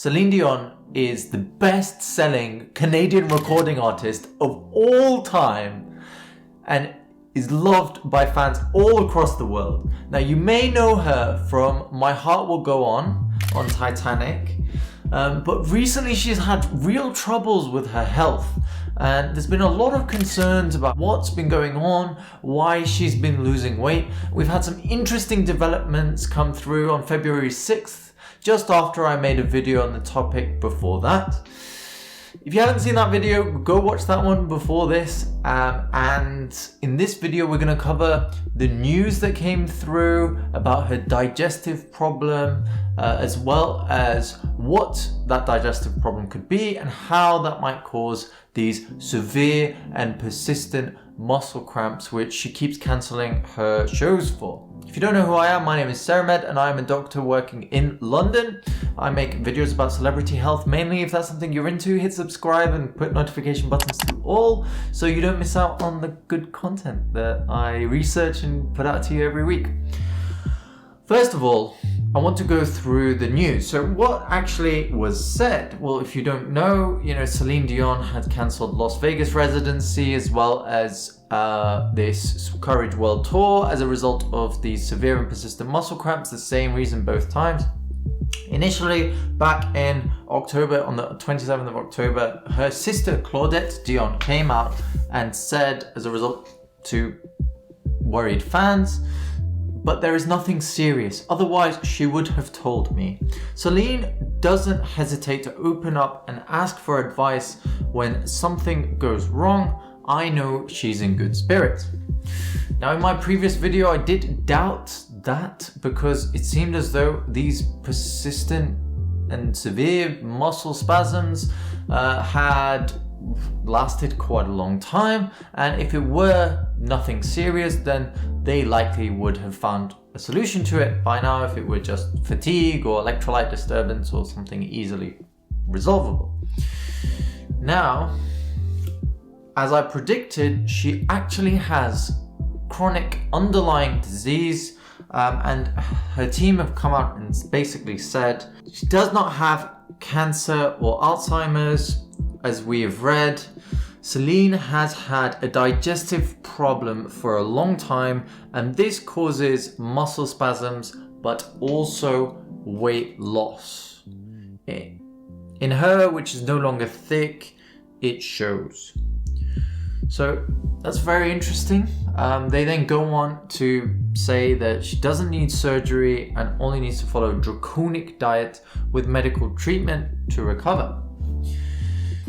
Celine Dion is the best-selling Canadian recording artist of all time and is loved by fans all across the world. Now, you may know her from My Heart Will Go On Titanic, but recently she's had real troubles with her health, and there's been a lot of concerns about what's been going on, why she's been losing weight. We've had some interesting developments come through on February 6th, just after I made a video on the topic before that. If you haven't seen that video, go watch that one before this. And in this video, we're going to cover the news that came through about her digestive problem, as well as what that digestive problem could be and how that might cause these severe and persistent muscle cramps, which she keeps cancelling her shows for. If you don't know who I am, my name is Sermed and I'm a doctor working in London. I make videos about celebrity health mainly. If that's something you're into, hit subscribe and put notification buttons to all so you don't miss out on the good content that I research and put out to you every week. First of all, I want to go through the news. So what actually was said? Well, if you don't know, Celine Dion had cancelled Las Vegas residency as well as this Courage World Tour as a result of these severe and persistent muscle cramps, the same reason both times. Initially, back in October, on the 27th of October, her sister Claudette Dion came out and said, as a result to worried fans, but there is nothing serious, otherwise she would have told me. Celine doesn't hesitate to open up and ask for advice when something goes wrong. I know she's in good spirits. Now, in my previous video, I did doubt that because it seemed as though these persistent and severe muscle spasms had lasted quite a long time, and if it were nothing serious, then they likely would have found a solution to it by now if it were just fatigue or electrolyte disturbance or something easily resolvable. Now, as I predicted, she actually has chronic underlying disease, and her team have come out and basically said she does not have cancer or Alzheimer's, as we have read. Celine has had a digestive problem for a long time, and this causes muscle spasms, but also weight loss. In her, which is no longer thick, it shows. So that's very interesting. They then go on to say that she doesn't need surgery and only needs to follow a draconic diet with medical treatment to recover.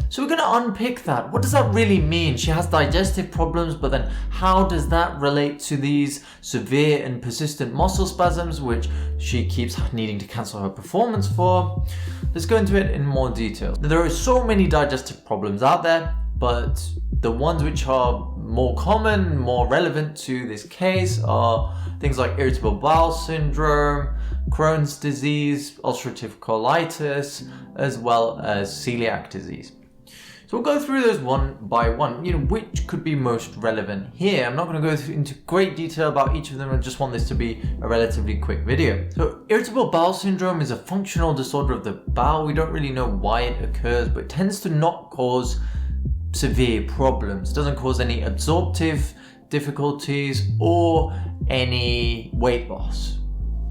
So we're going to unpick that. What does that really mean? She has digestive problems, but then how does that relate to these severe and persistent muscle spasms, which she keeps needing to cancel her performance for? Let's go into it in more detail. There are so many digestive problems out there, but the ones which are more common, more relevant to this case are things like irritable bowel syndrome, Crohn's disease, ulcerative colitis, as well as celiac disease. So we'll go through those one by one, which could be most relevant here. I'm not going to go into great detail about each of them. I just want this to be a relatively quick video. So irritable bowel syndrome is a functional disorder of the bowel. We don't really know why it occurs, but it tends to not cause severe problems. It doesn't cause any absorptive difficulties or any weight loss.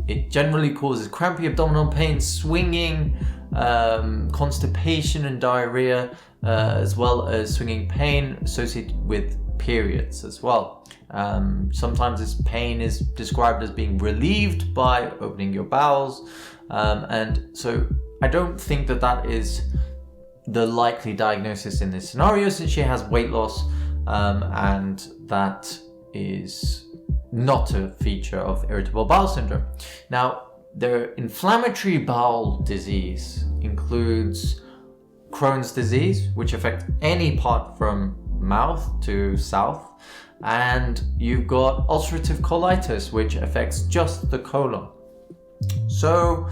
It generally causes crampy abdominal pain, swinging, constipation and diarrhea, as well as swinging pain associated with periods as well. Sometimes this pain is described as being relieved by opening your bowels, and so I don't think that is the likely diagnosis in this scenario, since she has weight loss, and that is not a feature of irritable bowel syndrome. Now, the inflammatory bowel disease includes Crohn's disease, which affects any part from mouth to south, and you've got ulcerative colitis, which affects just the colon. So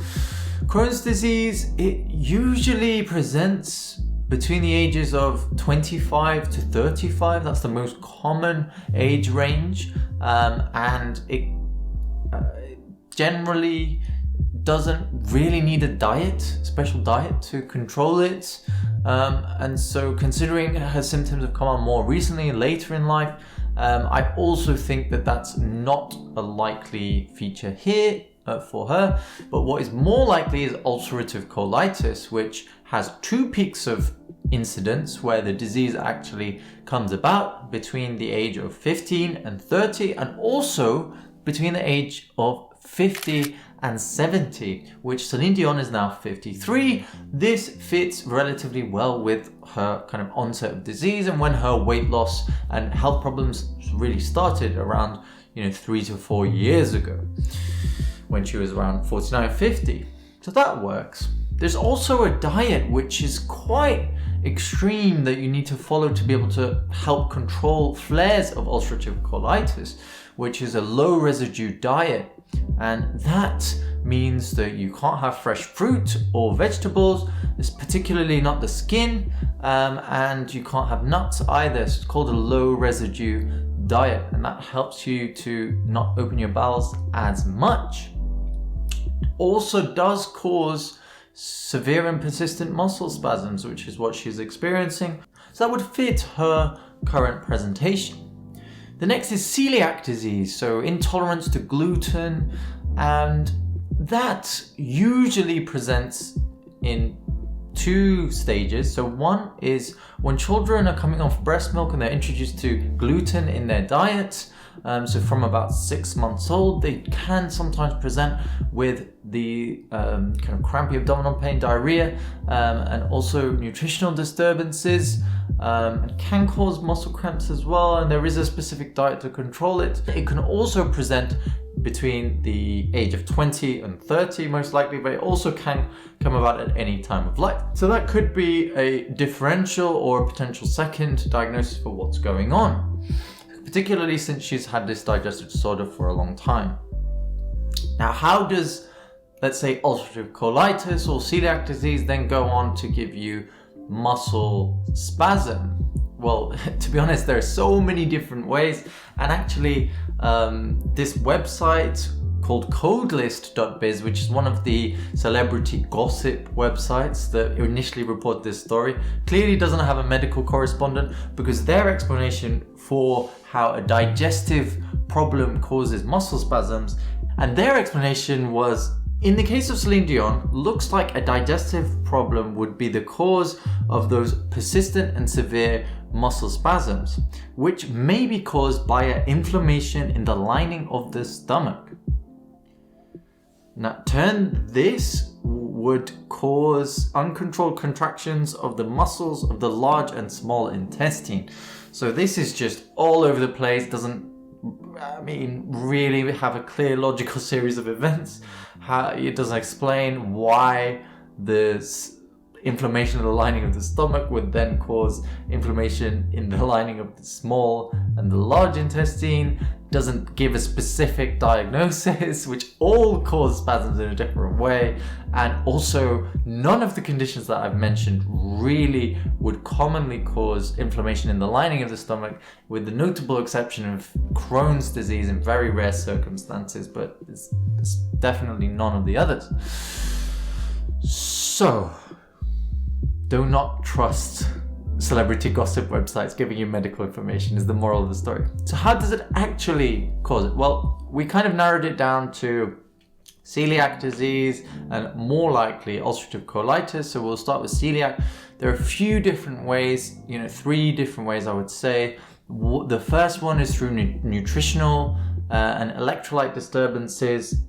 Crohn's disease, it usually presents between the ages of 25 to 35. That's the most common age range, and it generally doesn't really need a diet, special diet to control it. And so considering her symptoms have come on more recently, later in life, I also think that that's not a likely feature here for her. But what is more likely is ulcerative colitis, which has 2 peaks of incidence where the disease actually comes about between the age of 15 and 30, and also between the age of 50 and 70, which Celine Dion is now 53. This fits relatively well with her kind of onset of disease and when her weight loss and health problems really started around 3 to 4 years ago, when she was around 49, 50. So that works. There's also a diet which is quite extreme that you need to follow to be able to help control flares of ulcerative colitis, which is a low residue diet. And that means that you can't have fresh fruit or vegetables, it's particularly not the skin, and you can't have nuts either. So it's called a low residue diet, and that helps you to not open your bowels as much. Also does cause severe and persistent muscle spasms, which is what she's experiencing. So that would fit her current presentation. The next is celiac disease, so intolerance to gluten, and that usually presents in 2 stages. So one is when children are coming off breast milk and they're introduced to gluten in their diet. So from about 6 months old, they can sometimes present with the kind of crampy abdominal pain, diarrhea, and also nutritional disturbances. It can cause muscle cramps as well, and there is a specific diet to control it. It can also present between the age of 20 and 30 most likely, but it also can come about at any time of life. So that could be a differential or a potential second diagnosis for what's going on, particularly since she's had this digestive disorder for a long time. Now, how does, let's say, ulcerative colitis or celiac disease then go on to give you muscle spasm? Well, to be honest, there are so many different ways, and actually this website called codelist.biz, which is one of the celebrity gossip websites that initially reported this story, clearly doesn't have a medical correspondent, because their explanation for how a digestive problem causes muscle spasms, and their explanation was, in the case of Celine Dion, looks like a digestive problem would be the cause of those persistent and severe muscle spasms, which may be caused by an inflammation in the lining of the stomach. Now, this would cause uncontrolled contractions of the muscles of the large and small intestine. So this is just all over the place, doesn't really have a clear logical series of events. It doesn't explain why this inflammation of the lining of the stomach would then cause inflammation in the lining of the small and the large intestine. Doesn't give a specific diagnosis, which all cause spasms in a different way. And also, none of the conditions that I've mentioned really would commonly cause inflammation in the lining of the stomach, with the notable exception of Crohn's disease in very rare circumstances, but it's definitely none of the others. So, do not trust celebrity gossip websites giving you medical information, is the moral of the story. So how does it actually cause it? Well, we kind of narrowed it down to celiac disease and more likely ulcerative colitis. So we'll start with celiac. There are a few different ways, 3 different ways I would say. The first one is through nutritional and electrolyte disturbances.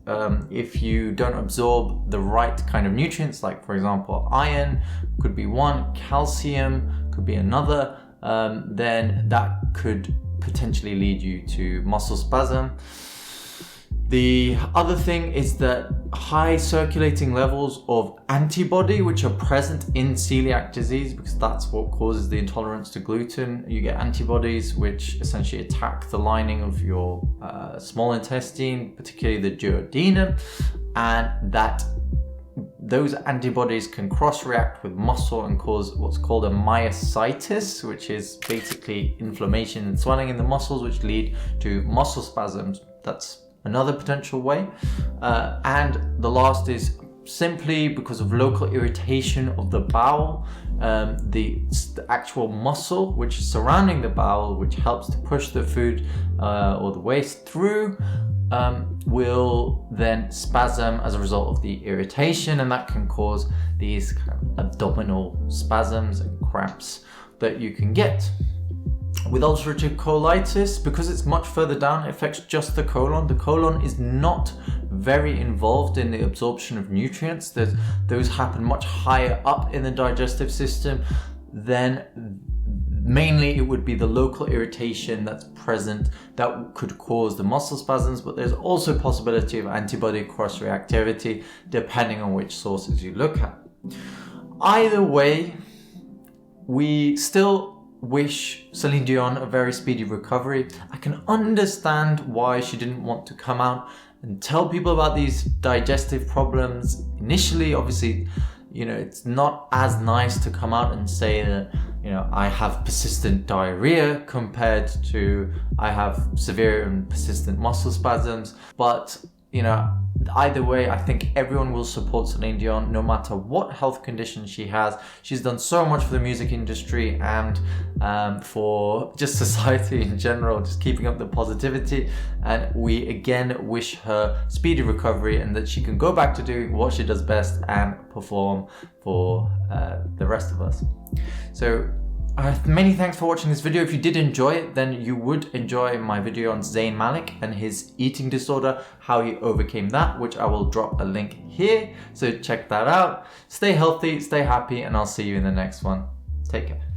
If you don't absorb the right kind of nutrients, like for example iron could be one, calcium could be another, then that could potentially lead you to muscle spasm. The other thing is that high circulating levels of antibody, which are present in celiac disease, because that's what causes the intolerance to gluten. You get antibodies which essentially attack the lining of your small intestine, particularly the duodenum, and those antibodies can cross-react with muscle and cause what's called a myositis, which is basically inflammation and swelling in the muscles, which lead to muscle spasms. That's another potential way. And the last is simply because of local irritation of the bowel. The actual muscle which is surrounding the bowel, which helps to push the food or the waste through, will then spasm as a result of the irritation, and that can cause these kind of abdominal spasms and cramps that you can get. With ulcerative colitis, because it's much further down, it affects just the colon. The colon is not very involved in the absorption of nutrients. Those happen much higher up in the digestive system. Then mainly it would be the local irritation that's present that could cause the muscle spasms, but there's also possibility of antibody cross-reactivity depending on which sources you look at. Either way, we still wish Celine Dion a very speedy recovery. I can understand why she didn't want to come out and tell people about these digestive problems initially. Obviously, it's not as nice to come out and say that, I have persistent diarrhea compared to I have severe and persistent muscle spasms. But, either way, I think everyone will support Celine Dion no matter what health condition she has. She's done so much for the music industry and for just society in general, just keeping up the positivity. And we again wish her speedy recovery and that she can go back to doing what she does best and perform for the rest of us. So many thanks for watching this video. If you did enjoy it, then you would enjoy my video on Zayn Malik and his eating disorder, how he overcame that, which I will drop a link here. So check that out. Stay healthy, stay happy, and I'll see you in the next one. Take care.